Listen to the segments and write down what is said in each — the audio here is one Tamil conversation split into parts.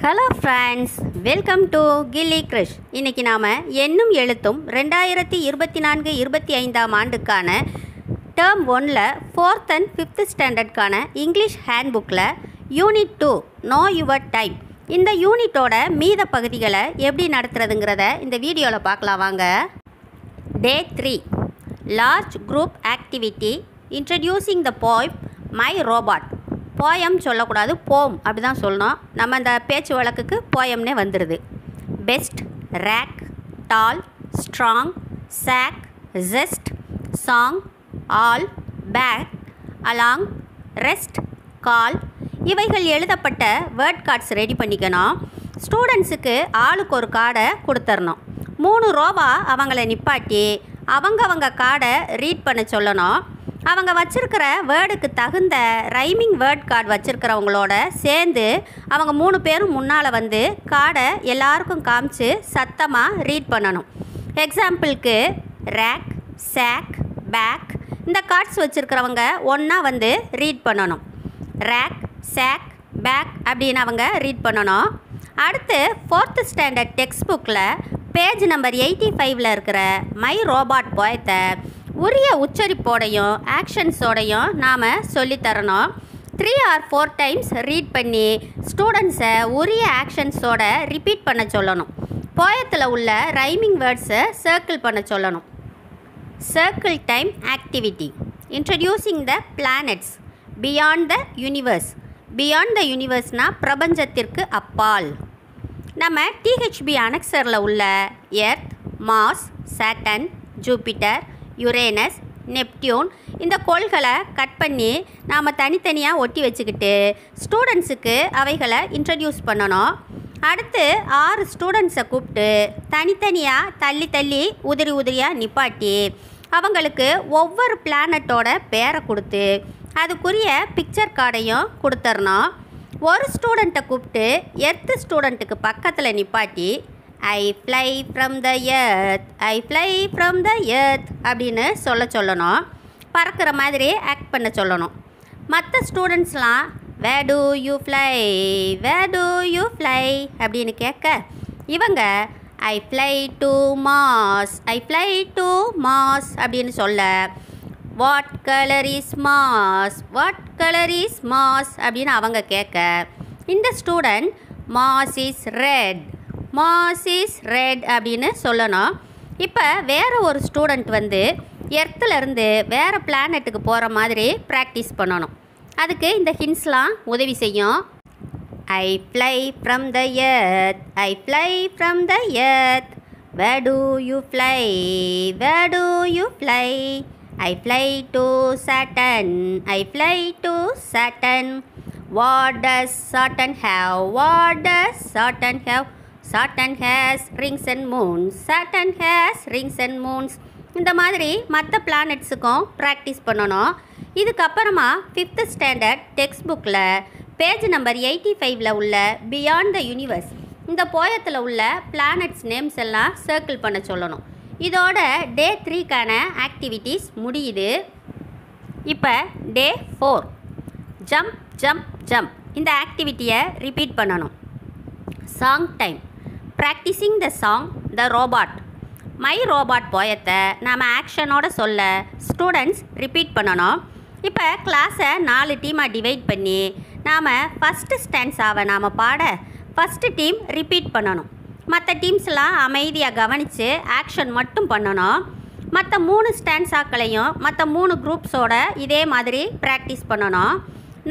ஹலோ ஃப்ரெண்ட்ஸ், வெல்கம் டு கில்லி கிரிஷ். இன்றைக்கி நாம் எண்ணும் எழுத்தும் 2024-25 ஆண்டுக்கான டேர்ம் 1ல் 4th and 5th ஸ்டாண்டர்டுக்கான இங்கிலீஷ் ஹேண்ட்புக்கில் யூனிட் 2 நோ யுவர் டைம் இந்த யூனிட்டோட மீத பகுதிகளை எப்படி நடத்துறதுங்கிறத இந்த வீடியோவில் பார்க்கலாம் வாங்க. டே 3 large group activity introducing the poem my robot. Poem சொல்லக்கூடாது, போம் அப்படி தான் சொல்லணும். நம்ம இந்த பேச்சு வழக்குக்கு போயம்னே வந்துடுது. Best, rack, tall, strong, sock, jest, song, all, back, along, rest, call இவைகள் எழுதப்பட்ட வேர்ட் கார்ட்ஸ் ரெடி பண்ணிக்கணும். ஸ்டூடெண்ட்ஸுக்கு ஆளுக்கு ஒரு கார்டை கொடுத்துடணும். 3 ரோவா அவங்கள நிப்பாட்டி அவங்க கார்டை ரீட் பண்ண சொல்லணும். அவங்க வச்சுருக்கிற வேர்டுக்கு தகுந்த ரைமிங் வேர்ட் கார்டு வச்சுருக்கிறவங்களோட சேர்ந்து அவங்க 3 பேரும் முன்னால் வந்து கார்டை எல்லாருக்கும் காமிச்சு சத்தமாக ரீட் பண்ணணும். எக்ஸாம்பிளுக்கு ரேக், சாக், பேக் இந்த கார்ட்ஸ் வச்சுருக்கிறவங்க ஒன்றா வந்து ரீட் பண்ணணும். ரேக், சாக், பேக் அப்படின்னு அவங்க ரீட் பண்ணணும். அடுத்து 4th ஸ்டாண்டர்ட் டெக்ஸ்ட் புக்கில் பேஜ் நம்பர் 85ல் இருக்கிற மை ரோபாட் போயத்தை உரிய உச்சரிப்போடையும் ஆக்ஷன்ஸோடையும் நாம் சொல்லித்தரணும். 3 or 4 டைம்ஸ் ரீட் பண்ணி ஸ்டூடெண்ட்ஸை உரிய ஆக்ஷன்ஸோட ரிப்பீட் பண்ண சொல்லணும். போயத்தில் உள்ள ரைமிங் வேர்ட்ஸை சர்க்கிள் பண்ண சொல்லணும். Circle time activity introducing the planets beyond the universe. Beyond the யூனிவர்ஸ்னால் பிரபஞ்சத்திற்கு அப்பால். நம்ம டிஹெச்பி அனெக்சரில் உள்ள earth, Mars, Saturn, Jupiter, Uranus, Neptune இந்த கோள்களை கட் பண்ணி நாம் தனித்தனியாக ஒட்டி வச்சுக்கிட்டு ஸ்டூடெண்ட்ஸுக்கு அவைகளை இன்ட்ரடியூஸ் பண்ணணும். அடுத்து 6 ஸ்டூடெண்ட்ஸை கூப்பிட்டு தனித்தனியாக தள்ளி உதிரியாக நிப்பாட்டி அவங்களுக்கு ஒவ்வொரு பிளானட்டோட பேரை கொடுத்து அதுக்குரிய பிக்சர் கார்டையும் கொடுத்துடணும். ஒரு ஸ்டூடெண்ட்டை கூப்பிட்டு எர்த் ஸ்டூடெண்ட்டுக்கு பக்கத்தில் நிப்பாட்டி I fly from the earth, I fly from the earth அப்படின்னு சொல்லணும். பறக்கிற மாதிரி ஆக்ட் பண்ண சொல்லணும். மற்ற ஸ்டூடெண்ட்ஸ்லாம் where do you fly, where do you fly அப்படின்னு கேட்க இவங்க I fly to Mars, I fly to Mars அப்படின்னு சொல்ல what colour is Mars, what colour is Mars அப்படின்னு அவங்க கேட்க இந்த student Mars is red, Mars is red அப்படின்னு சொல்லணும். இப்போ வேறு ஒரு ஸ்டூடெண்ட் வந்து எர்த்துலேருந்து வேறு பிளானட்டுக்கு போகிற மாதிரி ப்ராக்டிஸ் பண்ணணும். அதுக்கு இந்த ஹிண்ட்ஸ்லாம் உதவி செய்யும். I fly from the earth, I fly from the earth, where do you fly, where do you fly, I fly to Saturn, I fly to Saturn, what does Saturn have, what does Saturn have, Saturn has rings and moons, Saturn has rings and moons இந்த மாதிரி மற்ற பிளானட்ஸுக்கும் ப்ராக்டிஸ் பண்ணணும். இதுக்கப்புறமா 5th ஸ்டாண்டர்ட் டெக்ஸ்ட் புக்கில் பேஜ் நம்பர் 85ல் உள்ள பியாண்ட் த யூனிவர்ஸ் இந்த போயத்தில் உள்ள பிளானட்ஸ் நேம்ஸ் எல்லாம் சர்க்கிள் பண்ண சொல்லணும். இதோட டே 3க்கான ஆக்டிவிட்டீஸ் முடியுது. இப்போ டே 4 ஜம்ப் ஜம்ப் ஜம்ப் இந்த ஆக்டிவிட்டியை ரிப்பீட் பண்ணணும். Song time practising the song the robot. My robot போயத்தை நாம் ஆக்ஷனோட சொல்ல ஸ்டூடெண்ட்ஸ் ரிப்பீட் பண்ணணும். இப்போ கிளாஸை 4 டீமாக டிவைட் பண்ணி நாம் ஃபஸ்ட்டு ஸ்டாண்ட்ஸாவை நாம் பாட ஃபஸ்ட்டு டீம் ரிப்பீட் பண்ணணும். மற்ற டீம்ஸ்லாம் அமைதியாக கவனித்து ஆக்ஷன் மட்டும் பண்ணணும். மற்ற 3 ஸ்டாண்ட்ஸாக்களையும் மற்ற 3 குரூப்ஸோட இதே மாதிரி ப்ராக்டிஸ் பண்ணணும்.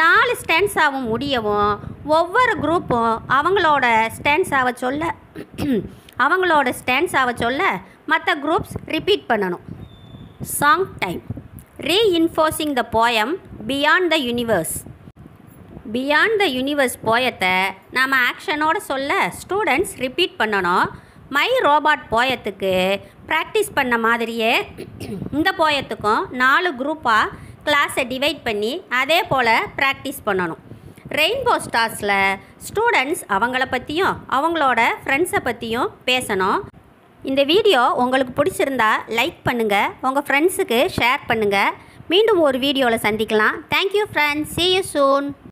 4 ஸ்டாண்ட்ஸாவும் முடியவும் ஒவ்வொரு குரூப்பும் அவங்களோட ஸ்டாண்ட்ஸாவை சொல்ல மற்ற குரூப்ஸ் ரிப்பீட் பண்ணணும். Song time reinforcing the poem beyond the universe. Beyond the யூனிவர்ஸ் போயத்தை நாம் ஆக்ஷனோட சொல்ல ஸ்டூடெண்ட்ஸ் ரிப்பீட் பண்ணணும். மை ரோபாட் போயத்துக்கு ப்ராக்டிஸ் பண்ண மாதிரியே இந்த போயத்துக்கும் 4 குரூப்பாக கிளாஸை டிவைட் பண்ணி அதே போல் ப்ராக்டிஸ் பண்ணணும். ரெயின்போ ஸ்டார்ஸில் ஸ்டூடெண்ட்ஸ் அவங்கள பற்றியும் அவங்களோட ஃப்ரெண்ட்ஸை பற்றியும் பேசணும். இந்த வீடியோ உங்களுக்கு பிடிச்சிருந்தா லைக் பண்ணுங்கள், உங்கள் ஃப்ரெண்ட்ஸுக்கு ஷேர் பண்ணுங்கள். மீண்டும் ஒரு வீடியோவில் சந்திக்கலாம். Thank you friends, see you soon.